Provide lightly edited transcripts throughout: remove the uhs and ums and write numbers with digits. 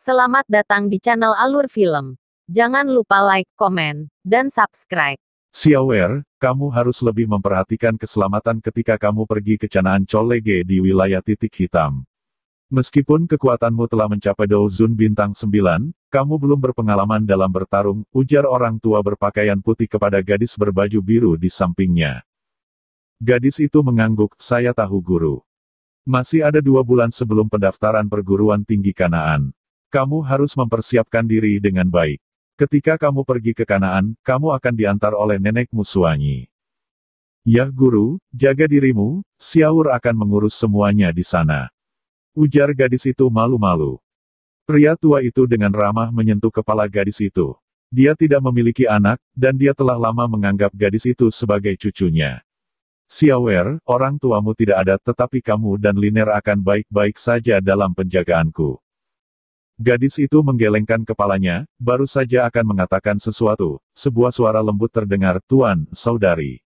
Selamat datang di channel Alur Film. Jangan lupa like, komen, dan subscribe. Xiaoer, kamu harus lebih memperhatikan keselamatan ketika kamu pergi ke Canaan Chollege di wilayah titik hitam. Meskipun kekuatanmu telah mencapai Douzun bintang 9, kamu belum berpengalaman dalam bertarung, ujar orang tua berpakaian putih kepada gadis berbaju biru di sampingnya. Gadis itu mengangguk, saya tahu guru. Masih ada 2 bulan sebelum pendaftaran perguruan tinggi Kanaan. Kamu harus mempersiapkan diri dengan baik. Ketika kamu pergi ke Kanaan, kamu akan diantar oleh nenekmu Suanyi. Ya guru, jaga dirimu, Xiaoer akan mengurus semuanya di sana. Ujar gadis itu malu-malu. Pria tua itu dengan ramah menyentuh kepala gadis itu. Dia tidak memiliki anak, dan dia telah lama menganggap gadis itu sebagai cucunya. Xiaoer, orang tuamu tidak ada tetapi kamu dan Liner akan baik-baik saja dalam penjagaanku. Gadis itu menggelengkan kepalanya, baru saja akan mengatakan sesuatu, sebuah suara lembut terdengar, Tuan, saudari.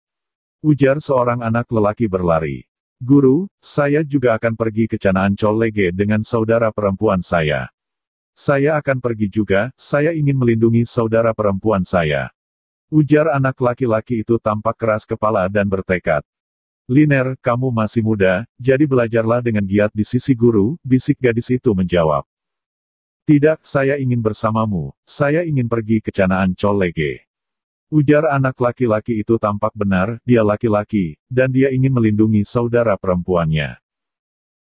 Ujar seorang anak lelaki berlari. Guru, saya juga akan pergi ke Canaan Chollege dengan saudara perempuan saya. Saya akan pergi juga, saya ingin melindungi saudara perempuan saya. Ujar anak laki-laki itu tampak keras kepala dan bertekad. Liner, kamu masih muda, jadi belajarlah dengan giat di sisi guru, bisik gadis itu menjawab. Tidak, saya ingin bersamamu, saya ingin pergi ke Canaan Chollege. Ujar anak laki-laki itu tampak benar, dia laki-laki, dan dia ingin melindungi saudara perempuannya.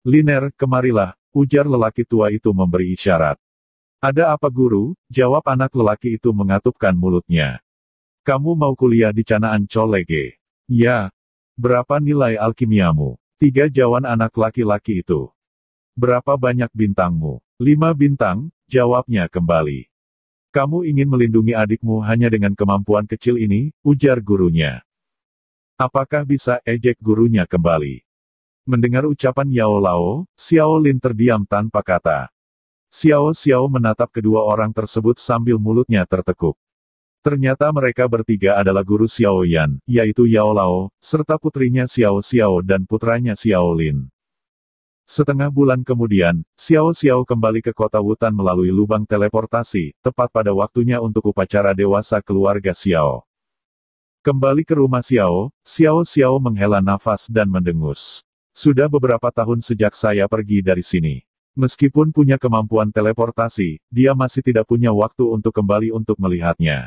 Liner, kemarilah, ujar lelaki tua itu memberi isyarat. Ada apa guru? Jawab anak lelaki itu mengatupkan mulutnya. Kamu mau kuliah di Canaan Chollege? Ya. Berapa nilai alkimiamu? 3 jawan anak laki-laki itu. Berapa banyak bintangmu? 5 bintang, jawabnya kembali. Kamu ingin melindungi adikmu hanya dengan kemampuan kecil ini, ujar gurunya. Apakah bisa, ejek gurunya kembali. Mendengar ucapan Yao Lao, Xiao Lin terdiam tanpa kata. Xiao menatap kedua orang tersebut sambil mulutnya tertekuk. Ternyata mereka bertiga adalah guru Xiao Yan, yaitu Yao Lao, serta putrinya Xiao dan putranya Xiao Lin. Setengah bulan kemudian, Xiao kembali ke kota Wutan melalui lubang teleportasi, tepat pada waktunya untuk upacara dewasa keluarga Xiao. Kembali ke rumah Xiao menghela nafas dan mendengus. Sudah beberapa tahun sejak saya pergi dari sini. Meskipun punya kemampuan teleportasi, dia masih tidak punya waktu untuk kembali untuk melihatnya.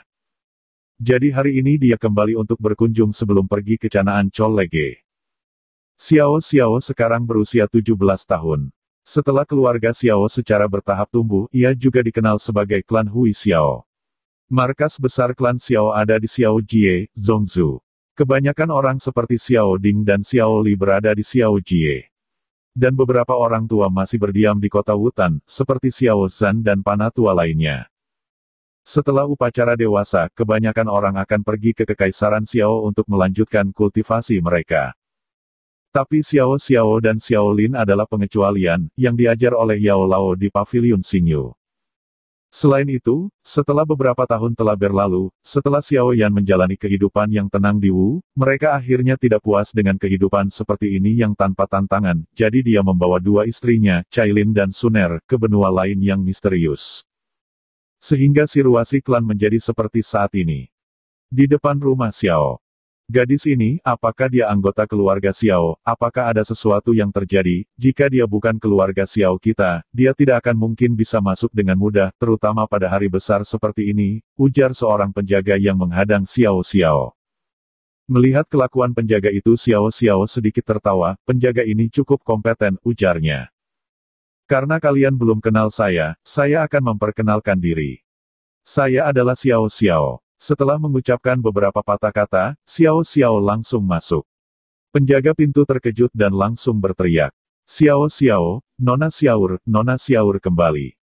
Jadi hari ini dia kembali untuk berkunjung sebelum pergi ke Canaan Chollege. Xiao sekarang berusia 17 tahun. Setelah keluarga Xiao secara bertahap tumbuh, ia juga dikenal sebagai klan Hui Xiao. Markas besar klan Xiao ada di Xiao Jie, Zhongzhou. Kebanyakan orang seperti Xiao Ding dan Xiao Li berada di Xiao Jie. Dan beberapa orang tua masih berdiam di kota Wutan, seperti Xiao Zhan dan panatua lainnya. Setelah upacara dewasa, kebanyakan orang akan pergi ke Kekaisaran Xiao untuk melanjutkan kultivasi mereka. Tapi Xiao dan Xiao Lin adalah pengecualian, yang diajar oleh Yao Lao di Pavilion Xingyu. Selain itu, setelah beberapa tahun telah berlalu, setelah Xiao Yan menjalani kehidupan yang tenang di Wu, mereka akhirnya tidak puas dengan kehidupan seperti ini yang tanpa tantangan, jadi dia membawa 2 istrinya, Cailin dan Suner, ke benua lain yang misterius. Sehingga situasi klan menjadi seperti saat ini. Di depan rumah Xiao. Gadis ini, apakah dia anggota keluarga Xiao? Apakah ada sesuatu yang terjadi? Jika dia bukan keluarga Xiao kita, dia tidak akan mungkin bisa masuk dengan mudah, terutama pada hari besar seperti ini, ujar seorang penjaga yang menghadang Xiao. Melihat kelakuan penjaga itu Xiao sedikit tertawa, penjaga ini cukup kompeten, ujarnya. Karena kalian belum kenal saya akan memperkenalkan diri. Saya adalah Xiao. Setelah mengucapkan beberapa patah kata, Xiao langsung masuk. Penjaga pintu terkejut dan langsung berteriak. Xiao, Nona Xiaoer kembali.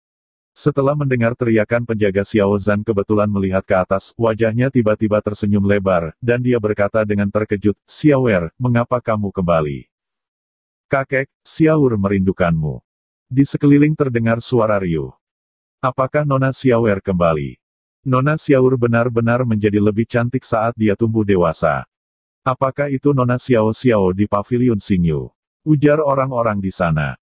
Setelah mendengar teriakan penjaga Xiao Zhan kebetulan melihat ke atas, wajahnya tiba-tiba tersenyum lebar, dan dia berkata dengan terkejut, Xiaoer, mengapa kamu kembali? Kakek, Xiaoer merindukanmu. Di sekeliling terdengar suara riuh. Apakah Nona Xiaoer kembali? Nona Xiaoer benar-benar menjadi lebih cantik saat dia tumbuh dewasa. Apakah itu Nona Xiao di Pavilion Xingyu? Ujar orang-orang di sana.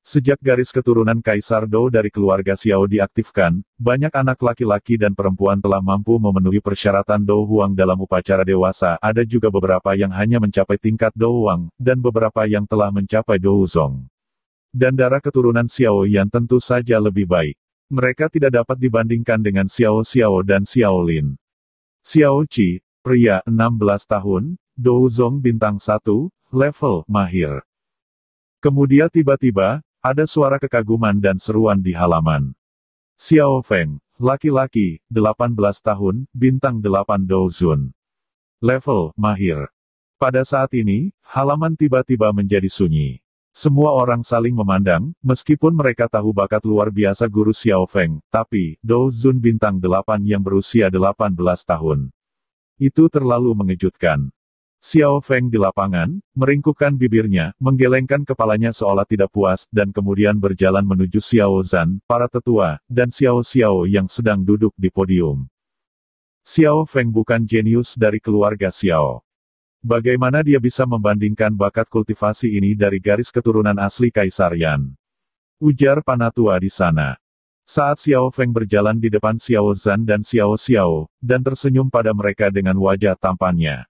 Sejak garis keturunan Kaisar Dou dari keluarga Xiao diaktifkan, banyak anak laki-laki dan perempuan telah mampu memenuhi persyaratan Dou Huang dalam upacara dewasa. Ada juga beberapa yang hanya mencapai tingkat Dou Huang, dan beberapa yang telah mencapai Dou Zong. Dan darah keturunan Xiao Yan tentu saja lebih baik. Mereka tidak dapat dibandingkan dengan Xiao Xiao dan Xiao Lin. Xiao Qi, pria 16 tahun, Dou Zong bintang 1, level mahir. Kemudian tiba-tiba, ada suara kekaguman dan seruan di halaman. Xiao Feng, laki-laki, 18 tahun, bintang 8 Dou Zun. Level mahir. Pada saat ini, halaman tiba-tiba menjadi sunyi. Semua orang saling memandang, meskipun mereka tahu bakat luar biasa guru Xiao Feng, tapi, Dou Zun bintang 8 yang berusia 18 tahun. Itu terlalu mengejutkan. Xiao Feng di lapangan, meringkukkan bibirnya, menggelengkan kepalanya seolah tidak puas, dan kemudian berjalan menuju Xiao Zan, para tetua, dan Xiao Xiao yang sedang duduk di podium. Xiao Feng bukan jenius dari keluarga Xiao. Bagaimana dia bisa membandingkan bakat kultivasi ini dari garis keturunan asli Kaisar Yan? Ujar panatua di sana. Saat Xiao Feng berjalan di depan Xiao Zan dan Xiao Xiao, dan tersenyum pada mereka dengan wajah tampannya.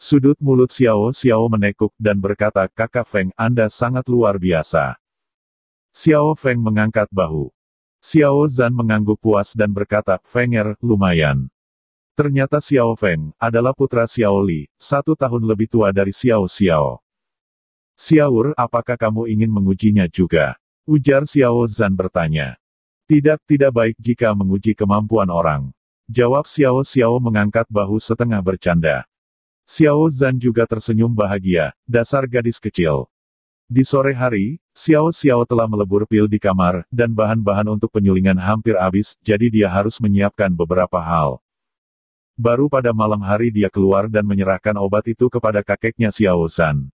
Sudut mulut Xiao Xiao menekuk dan berkata, "Kakak Feng, Anda sangat luar biasa." Xiao Feng mengangkat bahu. Xiao Zan mengangguk puas dan berkata, "Fenger, lumayan." Ternyata Xiao Feng adalah putra Xiao Li, 1 tahun lebih tua dari Xiao Xiao. "Xiaur, apakah kamu ingin mengujinya juga?" Ujar Xiao Zan bertanya. Tidak baik jika menguji kemampuan orang." Jawab Xiao Xiao mengangkat bahu setengah bercanda. Xiao Zan juga tersenyum bahagia, dasar gadis kecil. Di sore hari, Xiao Xiao telah melebur pil di kamar, dan bahan-bahan untuk penyulingan hampir habis, jadi dia harus menyiapkan beberapa hal. Baru pada malam hari dia keluar dan menyerahkan obat itu kepada kakeknya Xiao Zan.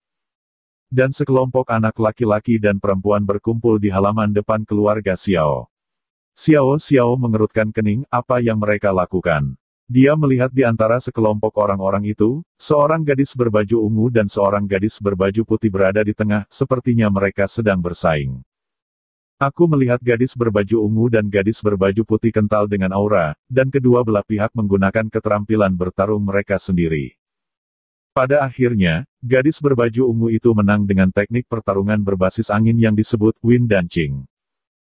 Dan sekelompok anak laki-laki dan perempuan berkumpul di halaman depan keluarga Xiao. Xiao Xiao mengerutkan kening, apa yang mereka lakukan. Dia melihat di antara sekelompok orang-orang itu, seorang gadis berbaju ungu dan seorang gadis berbaju putih berada di tengah, sepertinya mereka sedang bersaing. Aku melihat gadis berbaju ungu dan gadis berbaju putih kental dengan aura, dan kedua belah pihak menggunakan keterampilan bertarung mereka sendiri. Pada akhirnya, gadis berbaju ungu itu menang dengan teknik pertarungan berbasis angin yang disebut Wind Dancing.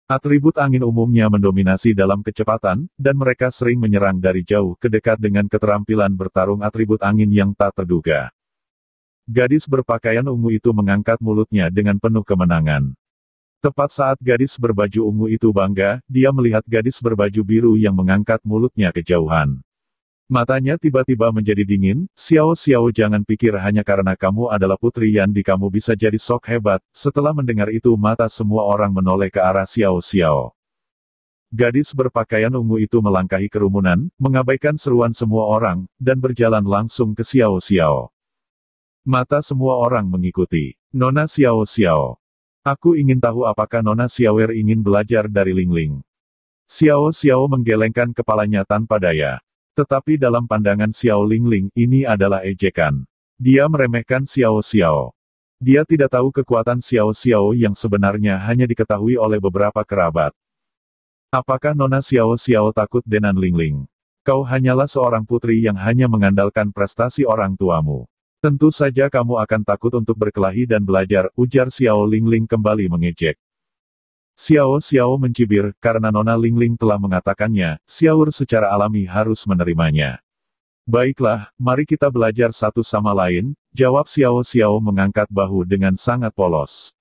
Atribut angin umumnya mendominasi dalam kecepatan, dan mereka sering menyerang dari jauh ke dekat dengan keterampilan bertarung atribut angin yang tak terduga. Gadis berpakaian ungu itu mengangkat mulutnya dengan penuh kemenangan. Tepat saat gadis berbaju ungu itu bangga, dia melihat gadis berbaju biru yang mengangkat mulutnya ke jauhan. Matanya tiba-tiba menjadi dingin, "Xiao Xiao, jangan pikir hanya karena kamu adalah putri Yandi kamu bisa jadi sok hebat." Setelah mendengar itu mata semua orang menoleh ke arah Xiao Xiao. Gadis berpakaian ungu itu melangkahi kerumunan, mengabaikan seruan semua orang, dan berjalan langsung ke Xiao Xiao. Mata semua orang mengikuti. "Nona Xiao Xiao. Aku ingin tahu apakah Nona Xiaoer ingin belajar dari Ling Ling." Xiao Xiao menggelengkan kepalanya tanpa daya. Tetapi dalam pandangan Xiao Lingling, ini adalah ejekan. Dia meremehkan Xiao Xiao. Dia tidak tahu kekuatan Xiao Xiao yang sebenarnya hanya diketahui oleh beberapa kerabat. Apakah Nona Xiao Xiao takut dengan Lingling? Kau hanyalah seorang putri yang hanya mengandalkan prestasi orang tuamu. Tentu saja kamu akan takut untuk berkelahi dan belajar, ujar Xiao Lingling kembali mengejek. Xiao Xiao mencibir, karena Nona Lingling telah mengatakannya, Xiaur secara alami harus menerimanya. Baiklah, mari kita belajar satu sama lain, jawab Xiao Xiao mengangkat bahu dengan sangat polos.